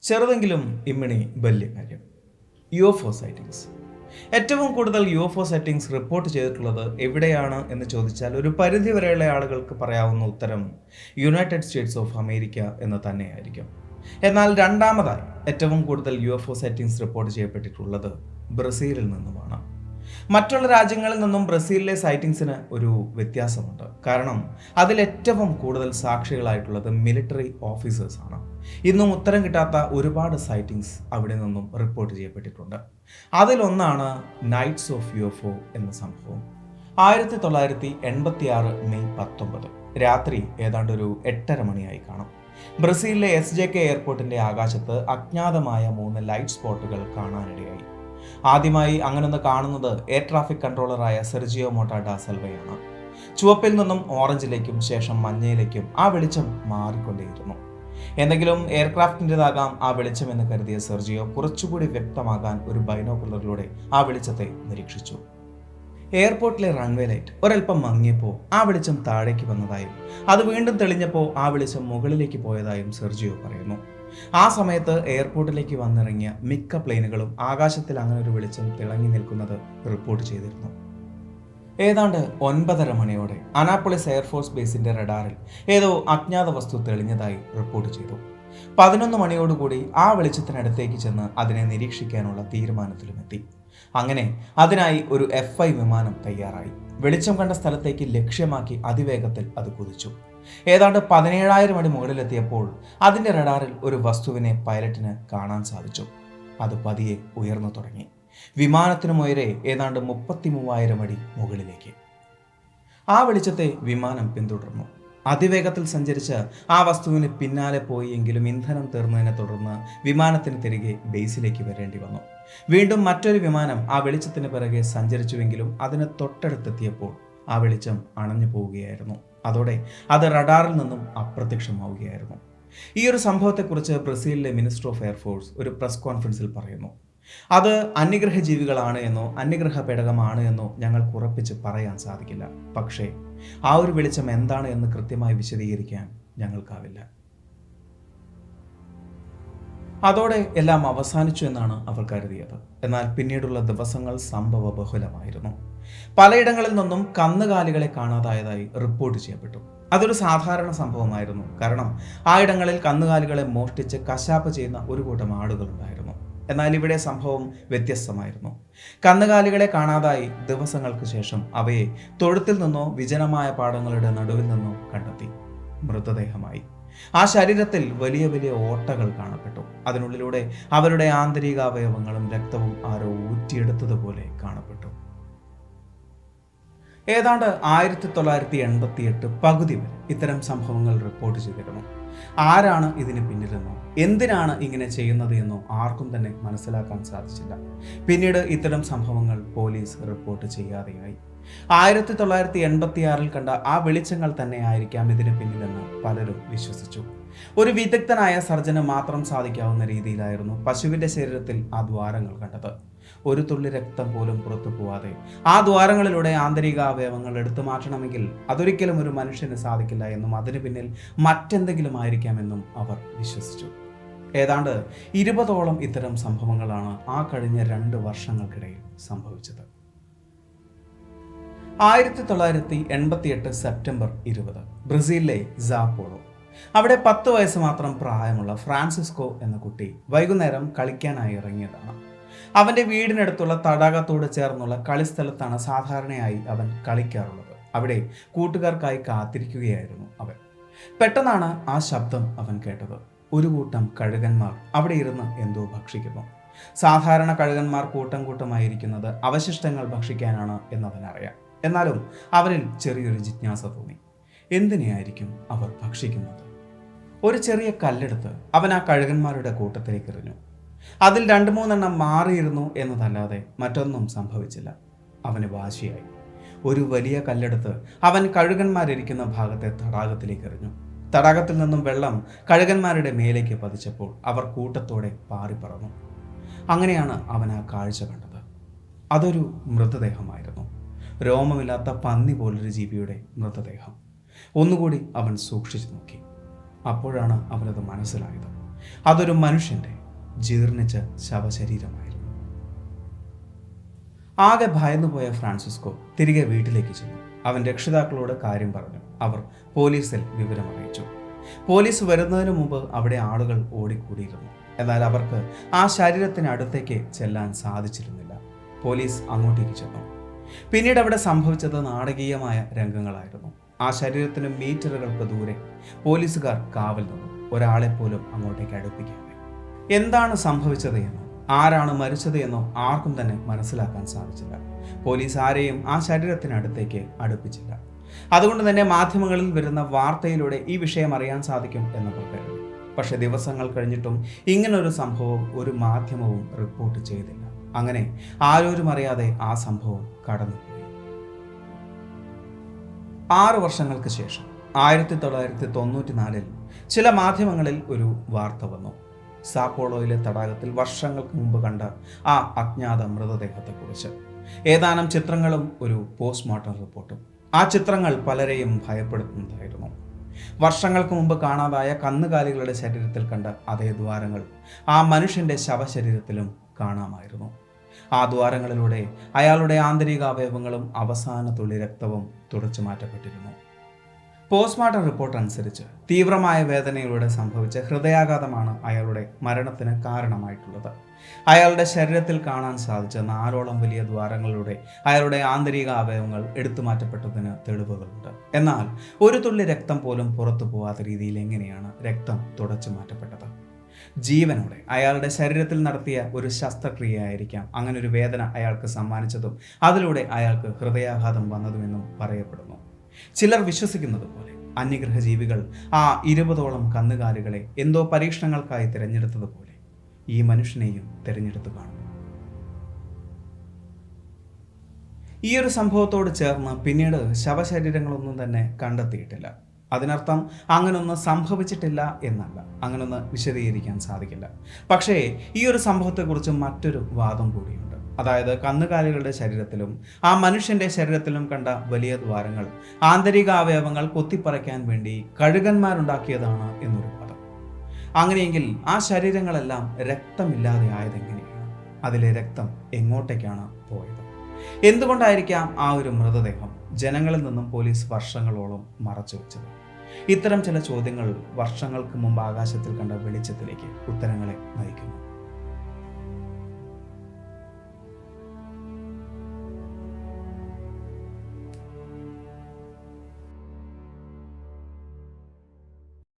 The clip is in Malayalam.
ചെറുതെങ്കിലും ഇമ്മിണി വലിയ കാര്യം. UFO sightings. ഏറ്റവും കൂടുതൽ UFO സൈറ്റിങ്സ് റിപ്പോർട്ട് ചെയ്തിട്ടുള്ളത് എവിടെയാണ് എന്ന് ചോദിച്ചാൽ ഒരു പരിധിവരെയുള്ള ആളുകൾക്ക് പറയാവുന്ന ഉത്തരം യുണൈറ്റഡ് സ്റ്റേറ്റ്സ് ഓഫ് അമേരിക്ക എന്ന് തന്നെയായിരിക്കും. എന്നാൽ രണ്ടാമതായി ഏറ്റവും കൂടുതൽ UFO സൈറ്റിങ്സ് റിപ്പോർട്ട് ചെയ്യപ്പെട്ടിട്ടുള്ളത് ബ്രസീലിൽ നിന്നുമാണ്. മറ്റുള്ള രാജ്യങ്ങളിൽ നിന്നും ബ്രസീലിലെ സൈറ്റിങ്സിന് ഒരു വ്യത്യാസമുണ്ട്. കാരണം അതിൽ ഏറ്റവും കൂടുതൽ സാക്ഷികളായിട്ടുള്ളത് മിലിറ്ററി ഓഫീസേഴ്സ് ആണ്. ഇന്നും ഉത്തരം കിട്ടാത്ത ഒരുപാട് സൈറ്റിങ്സ് അവിടെ നിന്നും റിപ്പോർട്ട് ചെയ്യപ്പെട്ടിട്ടുണ്ട്. അതിലൊന്നാണ് നൈറ്റ്സ് ഓഫ് UFO എന്ന സംഭവം. 1986 മെയ് 19 രാത്രി ഏതാണ്ട് ഒരു 8:30 മണിയായി കാണും. ബ്രസീലിലെ SJK എയർപോർട്ടിന്റെ ആകാശത്ത് അജ്ഞാതമായ 3 ലൈറ്റ് സ്പോട്ടുകൾ കാണാനിടയായി. ആദ്യമായി അങ്ങനൊന്ന് കാണുന്നത് എയർ ട്രാഫിക് കൺട്രോളറായ സെർജിയോ മോട്ട ഡാ സെൽവയാണ്. ചുവപ്പിൽ നിന്നും ഓറഞ്ചിലേക്കും ശേഷം മഞ്ഞയിലേക്കും ആ വെളിച്ചം മാറിക്കൊണ്ടേയിരുന്നു. എന്തെങ്കിലും എയർക്രാഫ്റ്റിൻ്റെതാകാം ആ വെളിച്ചം എന്ന് കരുതിയ സെർജിയോ കുറച്ചുകൂടി വ്യക്തമാകാൻ ഒരു ബൈനോക്കുലറിലൂടെ ആ വെളിച്ചത്തെ നിരീക്ഷിച്ചു. എയർപോർട്ടിലെ റൺവേ ലൈറ്റ് ഒരൽപ്പം മങ്ങിയപ്പോൾ ആ വെളിച്ചം താഴേക്ക് വന്നതായും അത് വീണ്ടും തെളിഞ്ഞപ്പോൾ ആ വെളിച്ചം മുകളിലേക്ക് പോയതായും സെർജിയോ പറയുന്നു. ആ സമയത്ത് എയർപോർട്ടിലേക്ക് വന്നിറങ്ങിയ മിക്ക പ്ലെയിനുകളും ആകാശത്തിൽ അങ്ങനെ ഒരു വെളിച്ചം തിളങ്ങി നിൽക്കുന്നത് റിപ്പോർട്ട് ചെയ്തിരുന്നു. ഏതാണ്ട് 9:30 മണിയോടെ അനാപ്പൊളിസ് എയർഫോഴ്സ് ബേസിന്റെ റഡാറിൽ ഏതോ അജ്ഞാത വസ്തു തെളിഞ്ഞതായി റിപ്പോർട്ട് ചെയ്തു. 11 മണിയോടുകൂടി ആ വെളിച്ചത്തിനടുത്തേക്ക് ചെന്ന് അതിനെ നിരീക്ഷിക്കാനുള്ള തീരുമാനത്തിലുമെത്തി. അങ്ങനെ അതിനായി ഒരു F-5 വിമാനം തയ്യാറായി. വെളിച്ചം കണ്ട സ്ഥലത്തേക്ക് ലക്ഷ്യമാക്കി അതിവേഗത്തിൽ അത് കുതിച്ചു. ഏതാണ്ട് 17,000 അടി മുകളിലെത്തിയപ്പോൾ അതിന്റെ റഡാറിൽ ഒരു വസ്തുവിനെ പൈലറ്റിന് കാണാൻ സാധിച്ചു. അത് പതിയെ ഉയർന്നു തുടങ്ങി. വിമാനത്തിനുമുയരെ ഏതാണ്ട് 33,000 അടി മുകളിലേക്ക്. ആ വെളിച്ചത്തെ വിമാനം പിന്തുടർന്നു. അതിവേഗത്തിൽ സഞ്ചരിച്ച് ആ വസ്തുവിന് പിന്നാലെ പോയി എങ്കിലും ഇന്ധനം തീർന്നതിനെ തുടർന്ന് വിമാനത്തിന് തിരികെ ബേസിലേക്ക് വരേണ്ടി വന്നു. വീണ്ടും മറ്റൊരു വിമാനം ആ വെളിച്ചത്തിന് പിറകെ സഞ്ചരിച്ചുവെങ്കിലും അതിന് തൊട്ടടുത്തെത്തിയപ്പോൾ ആ വെളിച്ചം അണഞ്ഞു പോവുകയായിരുന്നു. അതോടെ അത് റഡാറിൽ നിന്നും അപ്രത്യക്ഷമാവുകയായിരുന്നു. ഈ ഒരു സംഭവത്തെക്കുറിച്ച് ബ്രസീലിലെ മിനിസ്റ്റർ ഓഫ് എയർഫോഴ്സ് ഒരു പ്രസ് കോൺഫറൻസിൽ പറയുന്നു. അത് അന്യഗ്രഹ ജീവികളാണ് എന്നോ അന്യഗ്രഹ പേടകമാണ് എന്നോ ഞങ്ങൾക്ക് ഉറപ്പിച്ച് പറയാൻ സാധിക്കില്ല. പക്ഷേ ആ ഒരു വെളിച്ചം എന്താണ് എന്ന് കൃത്യമായി വിശദീകരിക്കാൻ ഞങ്ങൾക്കാവില്ല. അതോടെ എല്ലാം അവസാനിച്ചു എന്നാണ് അവർ കരുതിയത്. എന്നാൽ പിന്നീടുള്ള ദിവസങ്ങൾ സംഭവ ബഹുലമായിരുന്നു. പലയിടങ്ങളിൽ നിന്നും കന്നുകാലികളെ കാണാതായതായി റിപ്പോർട്ട് ചെയ്യപ്പെട്ടു. അതൊരു സാധാരണ സംഭവമായിരുന്നു. കാരണം ആ ഇടങ്ങളിൽ കന്നുകാലികളെ മോഷ്ടിച്ച് കശാപ്പ് ചെയ്യുന്ന ഒരു കൂട്ടം ആളുകളുണ്ടായിരുന്നു. എന്നാൽ ഇവിടെ സംഭവം വ്യത്യസ്തമായിരുന്നു. കന്നുകാലികളെ കാണാതായി ദിവസങ്ങൾക്ക് ശേഷം അവയെ തൊഴുത്തിൽ നിന്നോ വിജനമായ പാടങ്ങളുടെ നടുവിൽ നിന്നോ കണ്ടെത്തി. മൃതദേഹമായി. ആ ശരീരത്തിൽ വലിയ വലിയ ഓട്ടകൾ കാണപ്പെട്ടു. അതിനുള്ളിലൂടെ അവരുടെ ആന്തരികാവയവങ്ങളും രക്തവും ആരോ ഊറ്റിയെടുത്തതുപോലെ കാണപ്പെട്ടു. ഏതാണ്ട് 1988 പകുതി വരെ ഇത്തരം സംഭവങ്ങൾ റിപ്പോർട്ട് ചെയ്തിരുന്നു. ആരാണ് ഇതിന് പിന്നിലെന്നോ എന്തിനാണ് ഇങ്ങനെ ചെയ്യുന്നത് എന്നോ ആർക്കും തന്നെ മനസ്സിലാക്കാൻ സാധിച്ചില്ല. പിന്നീട് ഇത്തരം സംഭവങ്ങൾ പോലീസ് റിപ്പോർട്ട് ചെയ്യാതെയായി. 1986 കണ്ട ആ വെളിച്ചങ്ങൾ തന്നെ ആയിരിക്കാം ഇതിന് പിന്നിലെന്ന് പലരും വിശ്വസിച്ചു. ഒരു വിദഗ്ധനായ സർജന് മാത്രം സാധിക്കാവുന്ന രീതിയിലായിരുന്നു പശുവിന്റെ ശരീരത്തിൽ ആ ദ്വാരങ്ങൾ കണ്ടത്. ഒരു തുള്ളി രക്തം പോലും പുറത്തു പോവാതെ ആ ദ്വാരങ്ങളിലൂടെ ആന്തരിക അവയവങ്ങൾ എടുത്തു മാറ്റണമെങ്കിൽ അതൊരിക്കലും ഒരു മനുഷ്യന് സാധിക്കില്ല എന്നും അതിനു പിന്നിൽ മറ്റെന്തെങ്കിലും ആയിരിക്കാമെന്നും അവർ വിശ്വസിച്ചു. ഏതാണ്ട് 20ഓളം ഇത്തരം സംഭവങ്ങളാണ് ആ കഴിഞ്ഞ 2 വർഷങ്ങൾക്കിടയിൽ സംഭവിച്ചത്. 1988 സെപ്റ്റംബർ 20 ബ്രസീലിലെ സാപ്പോളോ. അവിടെ 10 വയസ്സ് മാത്രം പ്രായമുള്ള ഫ്രാൻസിസ്കോ എന്ന കുട്ടി വൈകുന്നേരം കളിക്കാനായി ഇറങ്ങിയതാണ്. അവന്റെ വീടിനടുത്തുള്ള തടാകത്തോട് ചേർന്നുള്ള കളിസ്ഥലത്താണ് സാധാരണയായി അവൻ കളിക്കാറുള്ളത്. അവിടെ കൂട്ടുകാർക്കായി കാത്തിരിക്കുകയായിരുന്നു അവൻ. പെട്ടെന്നാണ് ആ ശബ്ദം അവൻ കേട്ടത്. ഒരു കൂട്ടം കഴുകന്മാർ അവിടെ ഇരുന്ന് എന്തോ ഭക്ഷിക്കുന്നു. സാധാരണ കഴുകന്മാർ കൂട്ടം കൂട്ടമായിരിക്കുന്നത് അവശിഷ്ടങ്ങൾ ഭക്ഷിക്കാനാണ് എന്നവനറിയാം. എന്നാലും അവരിൽ ചെറിയൊരു ജിജ്ഞാസ തോന്നി. എന്തിനെയായിരിക്കും അവർ ഭക്ഷിക്കുന്നത്? ഒരു ചെറിയ കല്ലെടുത്ത് അവൻ ആ കഴുകന്മാരുടെ കൂട്ടത്തിലേക്ക് എറിഞ്ഞു. അതിൽ 2-3 എണ്ണം മാറിയിരുന്നു എന്നതല്ലാതെ മറ്റൊന്നും സംഭവിച്ചില്ല. അവന് വാശിയായി. ഒരു വലിയ കല്ലെടുത്ത് അവൻ കഴുകന്മാരിരിക്കുന്ന ഭാഗത്തെ തടാകത്തിലേക്ക് എറിഞ്ഞു. തടാകത്തിൽ നിന്നും വെള്ളം കഴുകന്മാരുടെ മേലേക്ക് പതിച്ചപ്പോൾ അവർ കൂട്ടത്തോടെ പാറിപ്പറന്നു. അങ്ങനെയാണ് അവൻ ആ കാഴ്ച കണ്ടത്. അതൊരു മൃതദേഹമായിരുന്നു. രോമമില്ലാത്ത പന്നി പോലൊരു ജീവിയുടെ മൃതദേഹം. ഒന്നുകൂടി അവൻ സൂക്ഷിച്ചു നോക്കി. അപ്പോഴാണ് അവനത് മനസ്സിലായത്. അതൊരു മനുഷ്യൻ്റെ ജീർണിച്ച ശവശരീരമായിരുന്നു. ആകെ ഭയന്നുപോയ ഫ്രാൻസിസ്കോ തിരികെ വീട്ടിലേക്ക് ചെന്നു. അവൻ രക്ഷിതാക്കളോട് കാര്യം പറഞ്ഞു. അവർ പോലീസിൽ വിവരം അറിയിച്ചു. പോലീസ് വരുന്നതിന് മുമ്പ് അവിടെ ആളുകൾ ഓടിക്കൂടിയിരുന്നു. എന്നാൽ അവർക്ക് ആ ശരീരത്തിനടുത്തേക്ക് ചെല്ലാൻ സാധിച്ചിരുന്നില്ല. പോലീസ് അങ്ങോട്ടേക്ക് ചെന്നു. പിന്നീട് അവിടെ സംഭവിച്ചത് നാടകീയമായ രംഗങ്ങളായിരുന്നു. ആ ശരീരത്തിന് മീറ്ററുകൾക്ക് ദൂരെ പോലീസുകാർ കാവൽ നിന്നു, ഒരാളെ പോലും അങ്ങോട്ടേക്ക് അടുപ്പിക്കാതെ. എന്താണ് സംഭവിച്ചത് എന്നോ ആരാണ് മരിച്ചത് എന്നോ ആർക്കും തന്നെ മനസ്സിലാക്കാൻ സാധിച്ചില്ല. പോലീസ് ആരെയും ആ ശരീരത്തിനടുത്തേക്ക് അടുപ്പിച്ചില്ല. അതുകൊണ്ട് തന്നെ മാധ്യമങ്ങളിൽ വരുന്ന വാർത്തയിലൂടെ ഈ വിഷയം അറിയാൻ സാധിക്കും എന്നവർ കരുതി. പക്ഷെ ദിവസങ്ങൾ കഴിഞ്ഞിട്ടും ഇങ്ങനൊരു സംഭവം ഒരു മാധ്യമവും റിപ്പോർട്ട് ചെയ്തില്ല. അങ്ങനെ ആരോരും അറിയാതെ ആ സംഭവം കടന്നുപോയി. 6 വർഷങ്ങൾക്ക് ശേഷം 1994 ചില മാധ്യമങ്ങളിൽ ഒരു വാർത്ത വന്നു. സാപ്പോളോയിലെ തടാകത്തിൽ വർഷങ്ങൾക്ക് മുമ്പ് കണ്ട ആ അജ്ഞാത മൃതദേഹത്തെക്കുറിച്ച്. ഏതാനും ചിത്രങ്ങളും ഒരു പോസ്റ്റ്മോർട്ടം റിപ്പോർട്ടും. ആ ചിത്രങ്ങൾ പലരെയും ഭയപ്പെടുത്തുന്നതായിരുന്നു. വർഷങ്ങൾക്ക് മുമ്പ് കാണാതായ കന്നുകാലികളുടെ ശരീരത്തിൽ കണ്ട അതേ ദ്വാരങ്ങൾ ആ മനുഷ്യന്റെ ശവശരീരത്തിലും കാണാമായിരുന്നു. ആ ദ്വാരങ്ങളിലൂടെ അയാളുടെ ആന്തരികാവയവങ്ങളും അവസാന തുള്ളി രക്തവും തുടച്ചു മാറ്റപ്പെട്ടിരുന്നു. പോസ്റ്റ്മോർട്ടം റിപ്പോർട്ട് അനുസരിച്ച് തീവ്രമായ വേദനയിലൂടെ സംഭവിച്ച ഹൃദയാഘാതമാണ് അയാളുടെ മരണത്തിന് കാരണമായിട്ടുള്ളത്. അയാളുടെ ശരീരത്തിൽ കാണാൻ സാധിച്ച 4ഓളം വലിയ ദ്വാരങ്ങളിലൂടെ അയാളുടെ ആന്തരിക അവയവങ്ങൾ എടുത്തു മാറ്റപ്പെട്ടതിന് തെളിവുകളുണ്ട്. എന്നാൽ ഒരു തുള്ളി രക്തം പോലും പുറത്തു പോകാത്ത രീതിയിൽ എങ്ങനെയാണ് രക്തം തുടച്ചു മാറ്റപ്പെട്ടത്? ജീവനോടെ അയാളുടെ ശരീരത്തിൽ നടത്തിയ ഒരു ശസ്ത്രക്രിയയായിരിക്കാം അങ്ങനെ ഒരു വേദന അയാൾക്ക് സമ്മാനിച്ചതും അതിലൂടെ അയാൾക്ക് ഹൃദയാഘാതം വന്നതുമെന്നും പറയപ്പെടുന്നു. ചിലർ വിശ്വസിക്കുന്നത് പോലെ അന്യഗ്രഹ ജീവികൾ ആ 20ഓളം കന്നുകാലികളെ എന്തോ പരീക്ഷണങ്ങൾക്കായി തിരഞ്ഞെടുത്തതുപോലെ ഈ മനുഷ്യനെയും തിരഞ്ഞെടുത്തു കാണും. ഈ ഒരു സംഭവത്തോട് ചേർന്ന് പിന്നീട് ശവശരീരങ്ങളൊന്നും തന്നെ കണ്ടെത്തിയിട്ടില്ല. അതിനർത്ഥം അങ്ങനൊന്നും സംഭവിച്ചിട്ടില്ല എന്നല്ല, അങ്ങനൊന്ന് വിശദീകരിക്കാൻ സാധിക്കില്ല. പക്ഷേ ഈ ഒരു സംഭവത്തെക്കുറിച്ച് മറ്റൊരു വാദം കൂടിയുണ്ട്. അതായത് കന്നുകാലികളുടെ ശരീരത്തിലും ആ മനുഷ്യന്റെ ശരീരത്തിലും കണ്ട വലിയ ദ്വാരങ്ങൾ ആന്തരികാവയവങ്ങൾ കൊത്തിപ്പറയ്ക്കാൻ വേണ്ടി കഴുകന്മാരുണ്ടാക്കിയതാണ് എന്നൊരു വാദം. അങ്ങനെയെങ്കിൽ ആ ശരീരങ്ങളെല്ലാം രക്തമില്ലാതെ ആയതെങ്ങനെയാണ്? അതിലെ രക്തം എങ്ങോട്ടേക്കാണ് പോയത്? എന്തുകൊണ്ടായിരിക്കാം ആ ഒരു മൃതദേഹം ജനങ്ങളിൽ നിന്നും പോലീസ് വർഷങ്ങളോളം മറച്ചു വെച്ചത്? ഇത്തരം ചില ചോദ്യങ്ങൾ വർഷങ്ങൾക്ക് മുമ്പ് ആകാശത്തിൽ കണ്ട വെളിച്ചത്തിലേക്ക് ഉത്തരങ്ങളെ നയിക്കുന്നു.